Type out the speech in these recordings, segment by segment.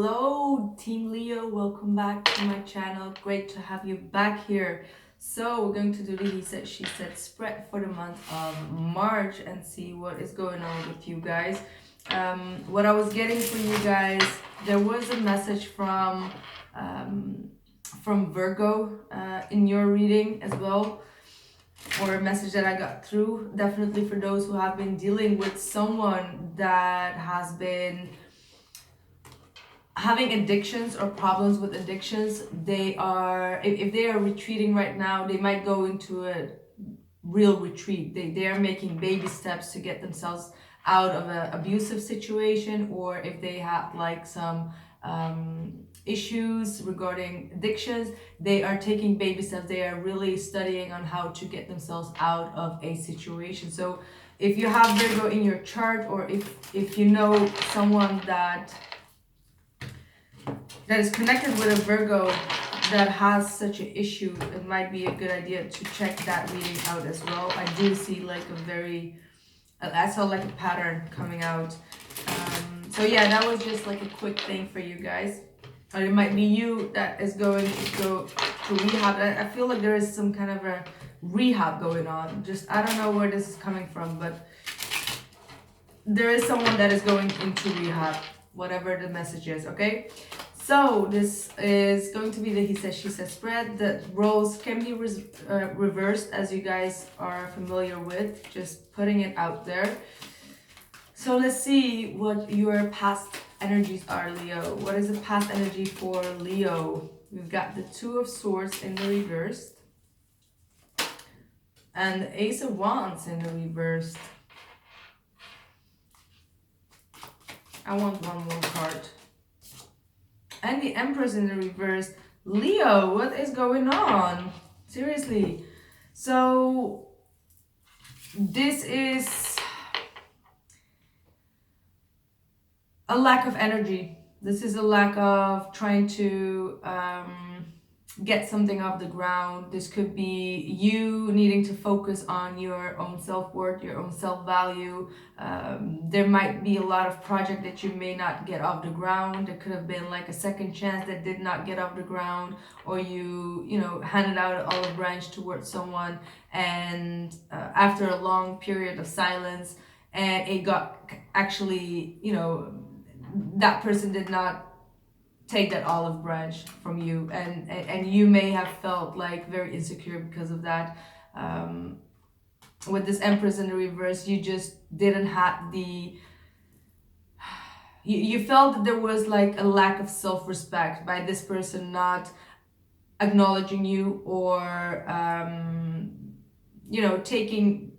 Hello Team Leo, welcome back to my channel. Great to have you back here. So we're going to do the he said she said spread for the month of March and see what is going on with you guys. What I was getting for you guys, there was a message from Virgo in your reading as well, or a message that I got through. Definitely for those who have been dealing with someone that has been having addictions or problems with addictions. They are, if they are retreating right now, they might go into a real retreat. They are making baby steps to get themselves out of an abusive situation, or if they have like some issues regarding addictions, they are taking baby steps. They are really studying on how to get themselves out of a situation. So if you have Virgo in your chart, or if you know someone that is connected with a Virgo that has such an issue, it might be a good idea to check that reading out as well. I do see like I saw like a pattern coming out. So yeah, that was just like a quick thing for you guys. Or it might be you that is going to go to rehab. I feel like there is some kind of a rehab going on. Just, I don't know where this is coming from, but there is someone that is going into rehab, whatever the message is, okay? So this is going to be the he says she says spread. The roles can be reversed, as you guys are familiar with, just putting it out there. So let's see what your past energies are, Leo. What is the past energy for Leo? We've got the Two of Swords in the reverse and the Ace of Wands in the reverse. I want one more card. And the Empress in the reverse. Leo, what is going on? Seriously. So this is a lack of energy. This is a lack of trying to get something off the ground. This could be you needing to focus on your own self-worth, your own self-value. There might be a lot of project that you may not get off the ground. There could have been like a second chance that did not get off the ground, or you know, handed out an olive branch towards someone, and after a long period of silence, and it got actually, you know, that person did not take that olive branch from you, and you may have felt like very insecure because of that. With this Empress in the reverse, you just didn't have the you felt that there was like a lack of self-respect by this person not acknowledging you, or you know, taking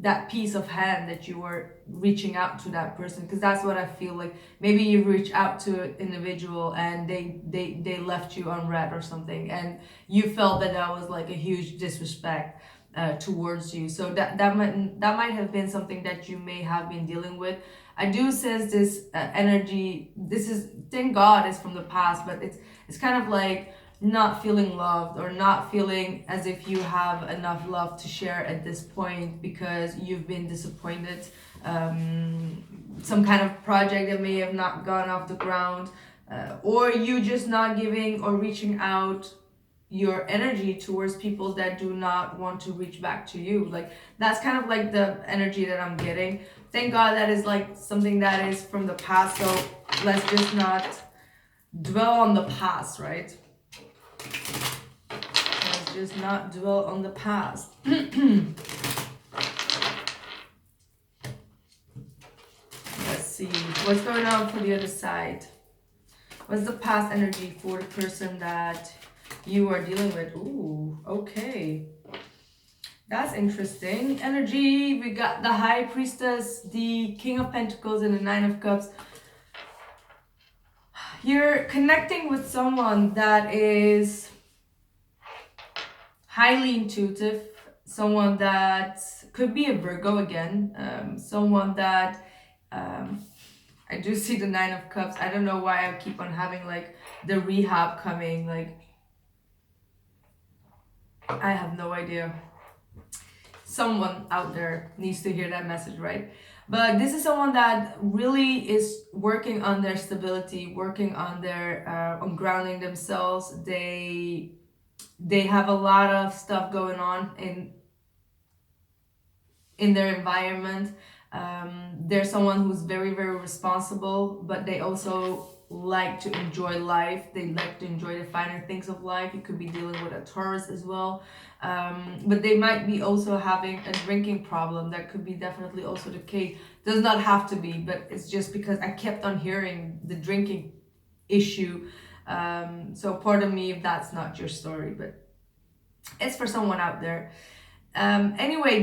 that piece of hand that you were reaching out to that person, because that's what I feel like. Maybe you reach out to an individual and they left you unread or something, and you felt that that was like a huge disrespect towards you. So that might have been something that you may have been dealing with. I do sense this energy. This is, thank God, is from the past, but it's kind of like not feeling loved, or not feeling as if you have enough love to share at this point, because you've been disappointed. Some kind of project that may have not gone off the ground, or you just not giving or reaching out your energy towards people that do not want to reach back to you. Like, that's kind of like the energy that I'm getting. Thank God that is like something that is from the past, so let's just not dwell on the past, right? Let's just not dwell on the past. Let's see what's going on for the other side. What's the past energy for the person that you are dealing with? Ooh, okay. That's interesting. Energy, we got the High Priestess, the King of Pentacles, and the Nine of Cups. You're connecting with someone that is highly intuitive, someone that could be a Virgo again, someone that, I do see the Nine of Cups. I don't know why I keep on having like the rehab coming, like, I have no idea. Someone out there needs to hear that message, right? But this is someone that really is working on their stability, working on their on grounding themselves. They have a lot of stuff going on in their environment. They're someone who's very, very responsible, but they also like to enjoy life. They like to enjoy the finer things of life. You could be dealing with a Taurus as well. But they might be also having a drinking problem. That could be definitely also the case. Does not have to be, but it's just because I kept on hearing the drinking issue. So pardon me if that's not your story, but it's for someone out there. Anyway,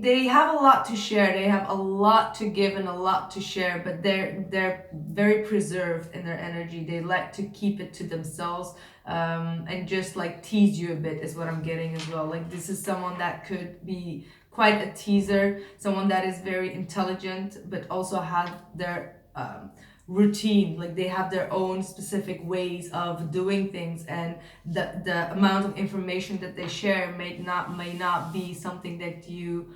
they have a lot to share. They have a lot to give and a lot to share, but they're very preserved in their energy. They like to keep it to themselves, and just like tease you a bit is what I'm getting as well. Like this is someone that could be quite a teaser, someone that is very intelligent, but also have their routine. Like they have their own specific ways of doing things, and the amount of information that they share may not be something that you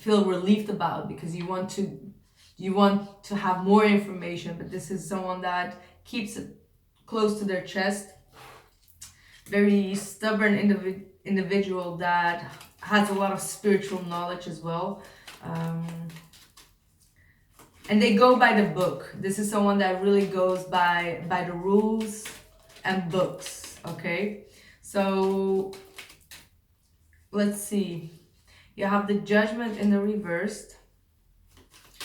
feel relieved about, because you want to have more information. But this is someone that keeps it close to their chest, very stubborn individual that has a lot of spiritual knowledge as well. And they go by the book. This is someone that really goes by the rules and books, okay? So let's see. You have the Judgment in the reversed.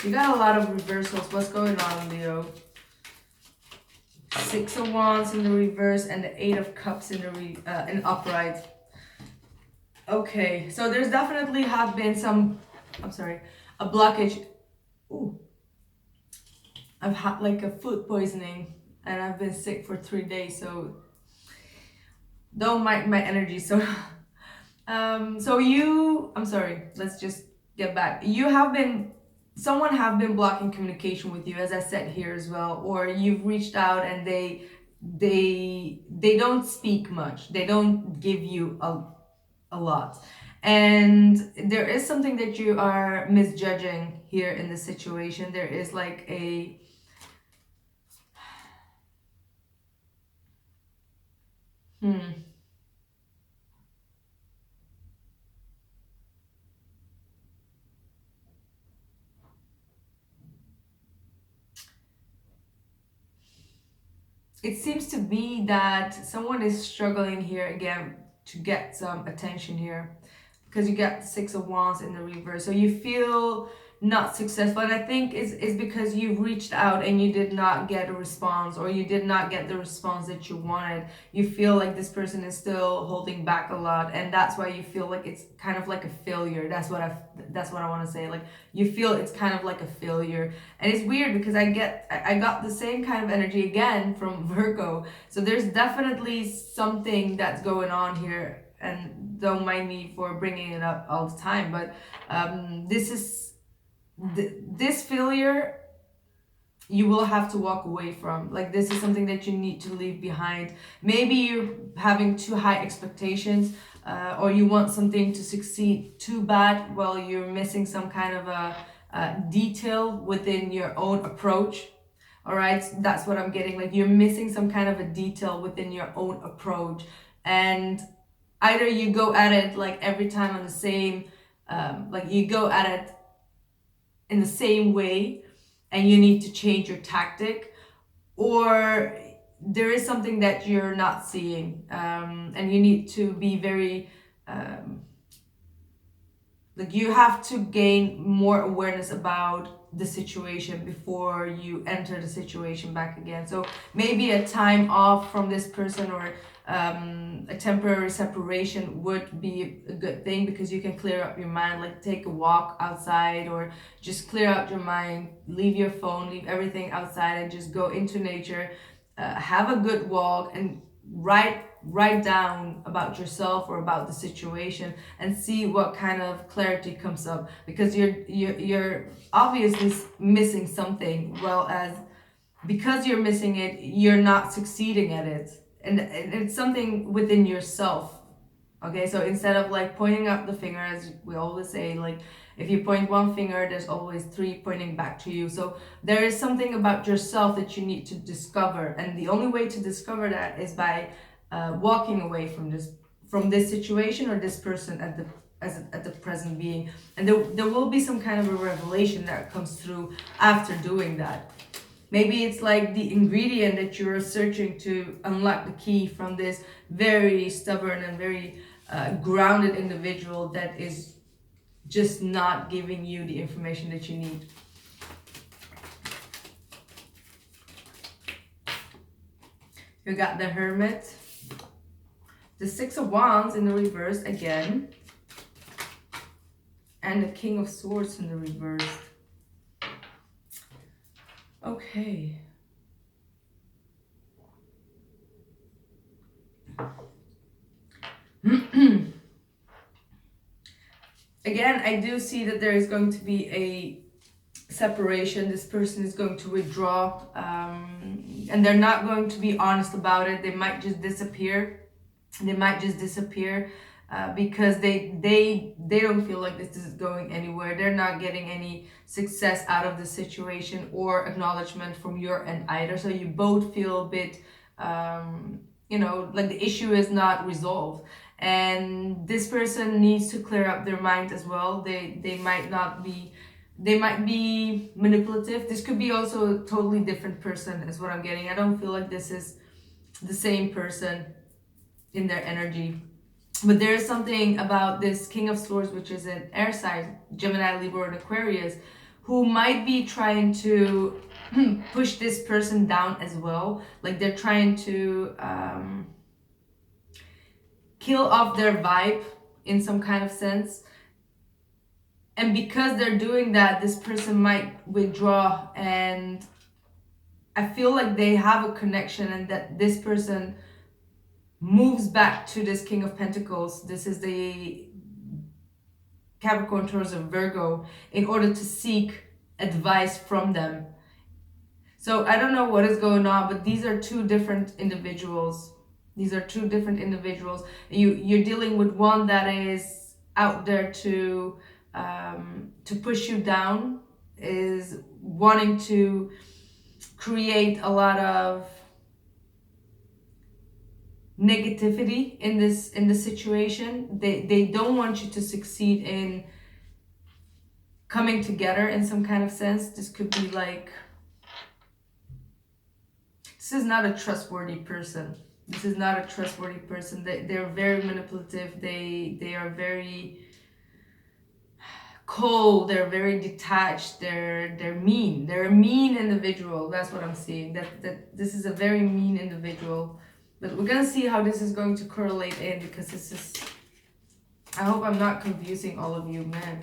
You got a lot of reversals. What's going on, Leo? Six of Wands in the reverse and the Eight of Cups in the in upright. Okay, so there's definitely have been some, a blockage. Ooh. I've had like a food poisoning and I've been sick for 3 days, so don't mind my energy. So let's just get back. Someone have been blocking communication with you, as I said here as well, or you've reached out and they don't speak much. They don't give you a lot. And there is something that you are misjudging here in the situation. There is like it seems to be that someone is struggling here again to get some attention here, because you get the Six of Wands in the reverse. So you feel not successful, and I think it's because you've reached out and you did not get a response, or you did not get the response that you wanted. You feel like this person is still holding back a lot, and that's why you feel like it's kind of like a failure. That's what I want to say. Like you feel it's kind of like a failure, and it's weird because I got the same kind of energy again from Virgo. So there's definitely something that's going on here, and don't mind me for bringing it up all the time, but this failure you will have to walk away from. Like this is something that you need to leave behind. Maybe you're having too high expectations, or you want something to succeed too bad while you're missing some kind of a detail within your own approach. All right, that's what I'm getting. Like you're missing some kind of a detail within your own approach, and either you go at it like every time on the same, like you go at it in the same way and you need to change your tactic, or there is something that you're not seeing, and you need to be very like you have to gain more awareness about the situation before you enter the situation back again. So maybe a time off from this person, or a temporary separation would be a good thing, because you can clear up your mind, like take a walk outside, or just clear out your mind, leave your phone, leave everything outside, and just go into nature, have a good walk, and write down about yourself or about the situation, and see what kind of clarity comes up, because you're obviously missing something, well, as because you're missing it, you're not succeeding at it, and it's something within yourself. Okay, so instead of like pointing up the finger, as we always say, like if you point one finger, there's always three pointing back to you. So there is something about yourself that you need to discover, and the only way to discover that is by walking away from this situation or this person at the present being. And there will be some kind of a revelation that comes through after doing that. Maybe it's like the ingredient that you're searching to unlock the key from this very stubborn and very grounded individual that is just not giving you the information that you need. You got the Hermit, the Six of Wands in the reverse again, and the King of Swords in the reverse. Okay. Again, I do see that there is going to be a separation. This person is going to withdraw, and they're not going to be honest about it. They might just disappear. Because they don't feel like this is going anywhere. They're not getting any success out of the situation or acknowledgement from your end either. So you both feel a bit, like the issue is not resolved. And this person needs to clear up their mind as well. They might be manipulative. This could be also a totally different person is what I'm getting. I don't feel like this is the same person in their energy. But there is something about this King of Swords, which is an air sign, Gemini, Libra, and Aquarius, who might be trying to push this person down as well. Like they're trying to kill off their vibe in some kind of sense. And because they're doing that, this person might withdraw. And I feel like they have a connection, and that this person moves back to this King of Pentacles. This is the Capricorn, Taurus, and Virgo, in order to seek advice from them. So I don't know what is going on, but these are two different individuals. You're dealing with one that is out there to push you down, is wanting to create a lot of negativity in this situation. They don't want you to succeed in coming together in some kind of sense. This could be like, this is not a trustworthy person. They're very manipulative. They are very cold. They're very detached. They're mean. They're a mean individual. That's what I'm seeing. That this is a very mean individual. But we're gonna see how this is going to correlate in, because this is, I hope I'm not confusing all of you, man.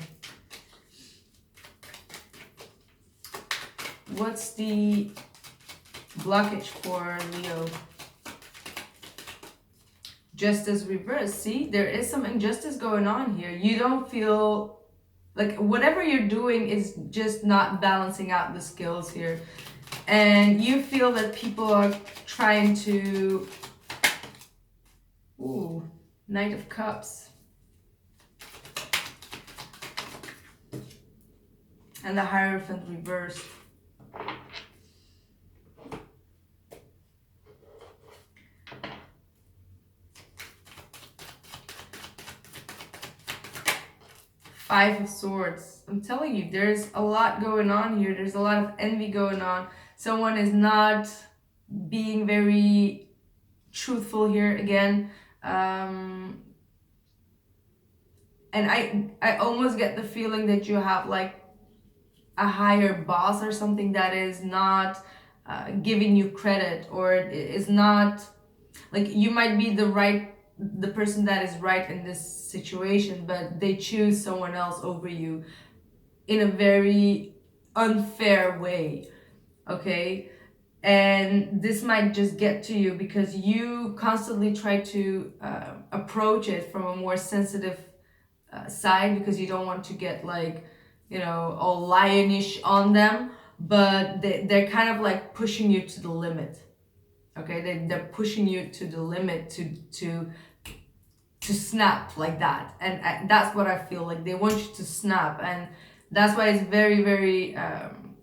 What's the blockage for Leo? Justice reverse. See, there is some injustice going on here. You don't feel like whatever you're doing is just not balancing out the skills here. And you feel that people are trying to... Ooh, Knight of Cups. And the Hierophant reversed. Five of Swords. I'm telling you, there's a lot going on here. There's a lot of envy going on. Someone is not being very truthful here again. And I almost get the feeling that you have like a higher boss or something that is not giving you credit, or is not, like, you might be the person that is right in this situation, but they choose someone else over you in a very unfair way. Okay, and this might just get to you because you constantly try to approach it from a more sensitive side, because you don't want to get like, you know, all lionish on them, but they're kind of like pushing you to the limit. Okay, they're pushing you to the limit to to snap like that. And that's what I feel like. They want you to snap, and that's why it's very, very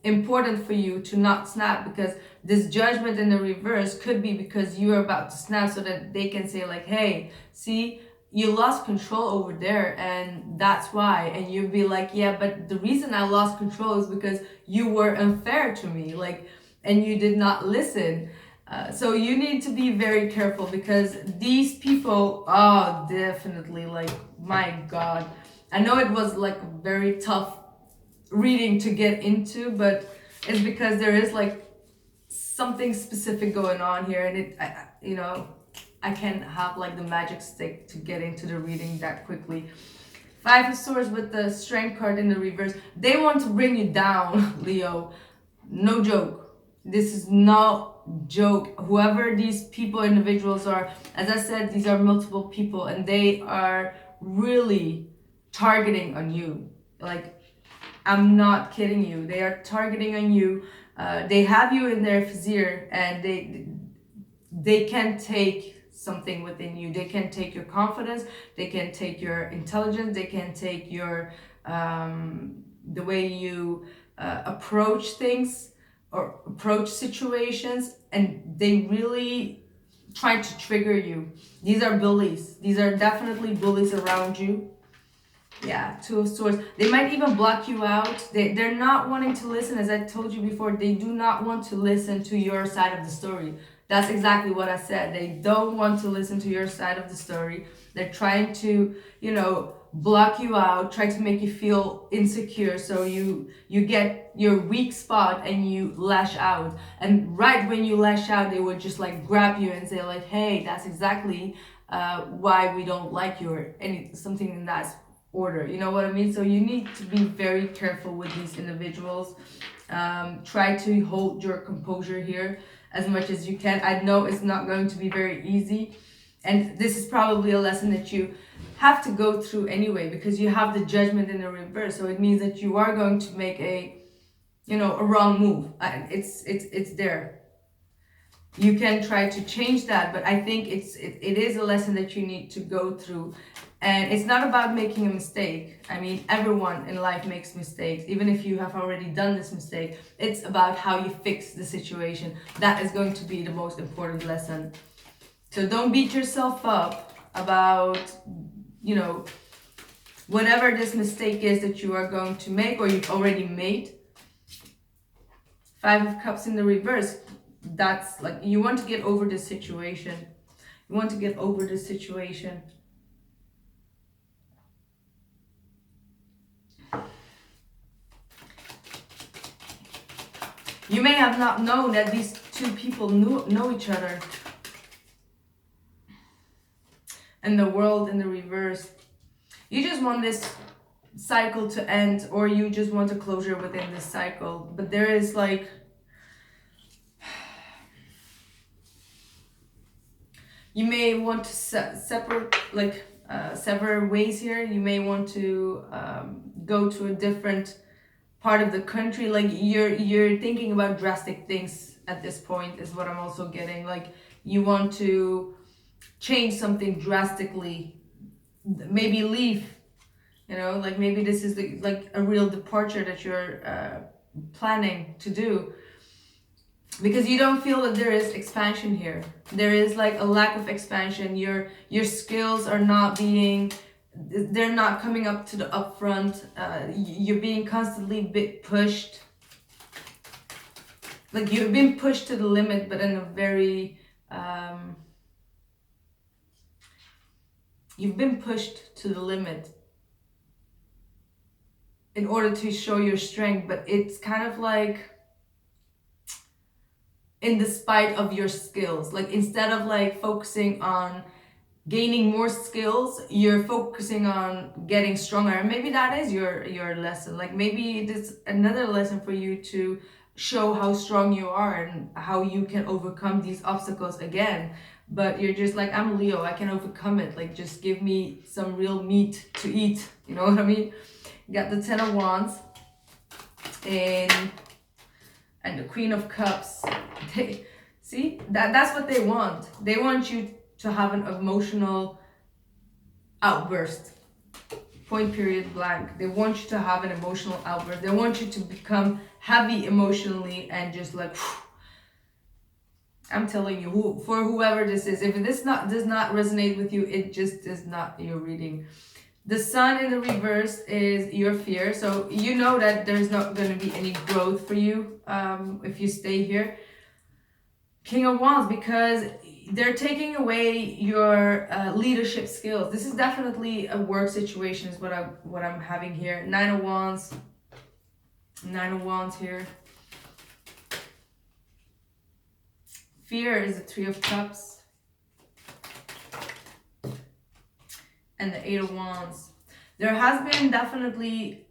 important for you to not snap, because this judgment in the reverse could be because you are about to snap, so that they can say like, hey, see, you lost control over there, and that's why. And you'd be like, yeah, but the reason I lost control is because you were unfair to me, like, and you did not listen. So you need to be very careful, because these people, oh, definitely, like, my God. I know it was like a very tough reading to get into, but it's because there is like something specific going on here, and I can't have like the magic stick to get into the reading that quickly. Five of Swords with the Strength card in the reverse. They want to bring you down, Leo. No joke. This is no joke. Whoever these people, individuals are, as I said, these are multiple people, and they are really targeting on you. Like, I'm not kidding you. They are targeting on you. They have you in their vizier, and they can take something within you. They can take your confidence. They can take your intelligence. They can take your the way you approach things or approach situations, and they really try to trigger you. These are bullies. These are definitely bullies around you. Yeah, Two of Swords. They might even block you out. They're not wanting to listen, as I told you before. They do not want to listen to your side of the story. That's exactly what I said. They don't want to listen to your side of the story. They're trying to, block you out, try to make you feel insecure, so you get your weak spot and you lash out. And right when you lash out, they would just like grab you and say like, hey, that's exactly why we don't like you, or something in that order. You know what I mean? So you need to be very careful with these individuals. Try to hold your composure here as much as you can. I know it's not going to be very easy, and this is probably a lesson that you have to go through anyway, because you have the Judgment in the reverse. So it means that you are going to make a wrong move. It's there. You can try to change that, but I think it is a lesson that you need to go through. And it's not about making a mistake. I mean, everyone in life makes mistakes, even if you have already done this mistake. It's about how you fix the situation. That is going to be the most important lesson. So don't beat yourself up about, whatever this mistake is that you are going to make or you've already made. Five of Cups in the reverse. That's like, you want to get over this situation. You want to get over this situation. You may have not known that these two people know each other. And the World in the reverse. You just want this cycle to end, or you just want a closure within this cycle. But there is like, you may want to sever ways here. You may want to go to a different part of the country. Like you're thinking about drastic things at this point, is what I'm also getting. Like you want to change something drastically, maybe leave, like maybe this is like a real departure that you're planning to do, because you don't feel that there is expansion here. There is like a lack of expansion. Your skills are not they're not coming up to the upfront. You're being constantly pushed. Like you've been pushed to the limit, but in a very you've been pushed to the limit in order to show your strength, but it's kind of like in the spite of your skills. Like instead of like focusing on gaining more skills, you're focusing on getting stronger. And maybe that is your lesson. Like maybe it is another lesson for you to show how strong you are and how you can overcome these obstacles again. But you're just like, I'm Leo, I can overcome it. Like just give me some real meat to eat. You know what I mean? You got the Ten of Wands and the Queen of Cups. See, that's what they want. They want you to have an emotional outburst. Point, period, blank. They want you to have an emotional outburst. They want you to become heavy emotionally and just like, I'm telling you, for whoever this is, if this does not resonate with you, it just is not your reading. The sun in the reverse is your fear. So you know that there's not going to be any growth for you if you stay here. King of Wands, because they're taking away your leadership skills. This is definitely a work situation is what I'm having here. Nine of Wands here. Fear is the Three of Cups. And the Eight of Wands. There has been definitely,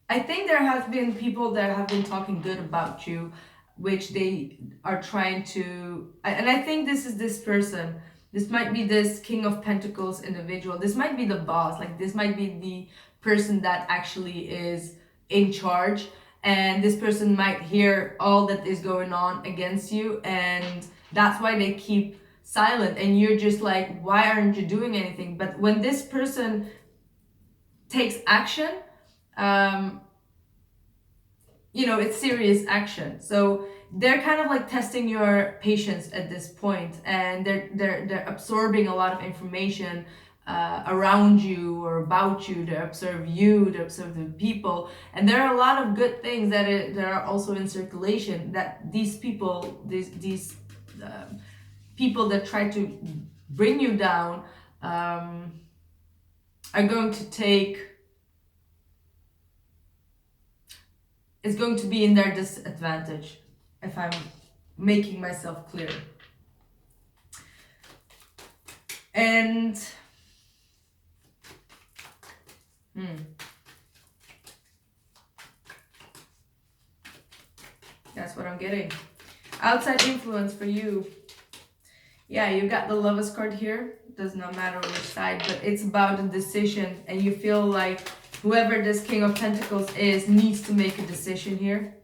I think there has been people that have been talking good about you, which they are trying to, and I think this is this person. This might be this King of Pentacles individual. This might be the boss. Like this might be the person that actually is in charge. And this person might hear all that is going on against you. And that's why they keep silent. And you're just like, why aren't you doing anything? But when this person takes action, you know, it's serious action. So they're kind of like testing your patience at this point, and they're absorbing a lot of information around you or about you. They observe you, they observe the people, and there are a lot of good things that are also in circulation. That these people, these people that try to bring you down, are going to take. Is going to be in their disadvantage, if I'm making myself clear. And that's what I'm getting. Outside influence for you. Yeah, you got the Lovers card here. Does not matter which side, but it's about a decision, and you feel like whoever this King of Pentacles is needs to make a decision here.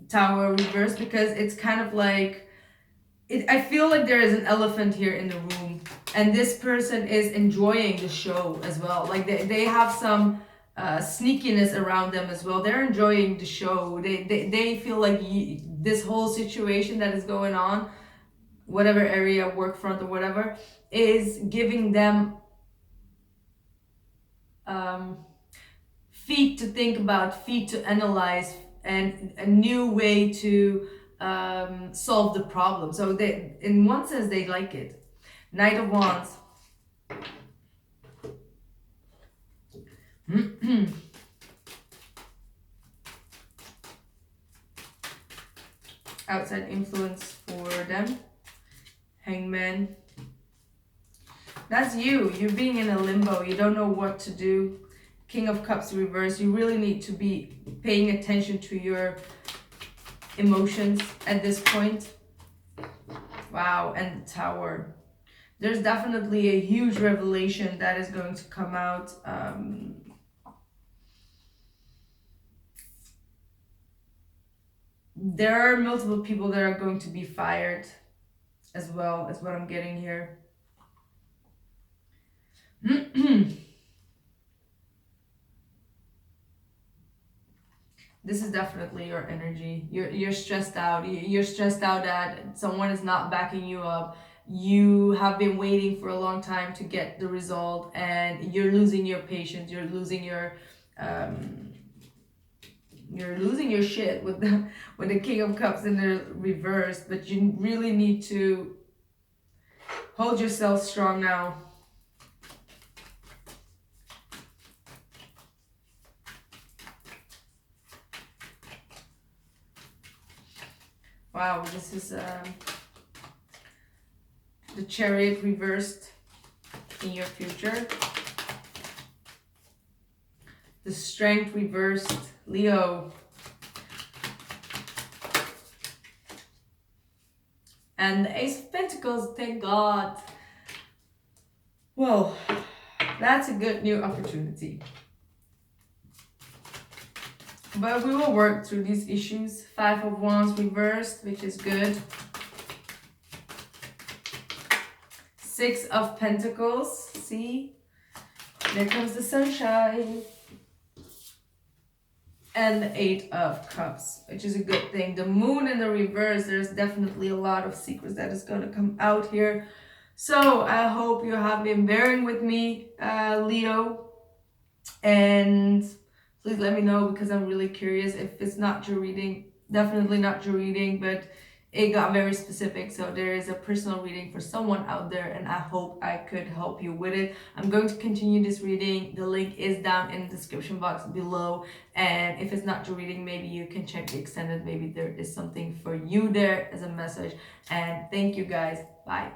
Tower reverse, because it's kind of like, I feel like there is an elephant here in the room, and this person is enjoying the show as well. Like they have some sneakiness around them as well. They're enjoying the show. They feel like this whole situation that is going on, whatever area, work front or whatever, is giving them feet to think about, feet to analyze, and a new way to solve the problem. So they, in one sense, they like it. Knight of Wands. Outside influence for them. Hangman. That's you. You're being in a limbo. You don't know what to do. King of Cups reverse. You really need to be paying attention to your emotions at this point. Wow. And the Tower. There's definitely a huge revelation that is going to come out. There are multiple people that are going to be fired as well, is what I'm getting here. This is definitely your energy. You're stressed out. You're stressed out that someone is not backing you up. You have been waiting for a long time to get the result, and you're losing your patience. You're losing your shit with the King of Cups in the reverse. But you really need to hold yourself strong now. Wow, this is the Chariot reversed in your future. The Strength reversed, Leo. And the Ace of Pentacles, thank God. Well, that's a good new opportunity. But we will work through these issues. Five of Wands reversed, which is good. Six of Pentacles. See? There comes the sunshine. And the Eight of Cups, which is a good thing. The Moon in the reverse, there's definitely a lot of secrets that is going to come out here. So I hope you have been bearing with me, Leo. And please let me know, because I'm really curious. If it's not your reading, definitely not your reading, but it got very specific. So there is a personal reading for someone out there, and I hope I could help you with it. I'm going to continue this reading. The link is down in the description box below. And if it's not your reading, maybe you can check the extended. Maybe there is something for you there as a message. And thank you guys. Bye.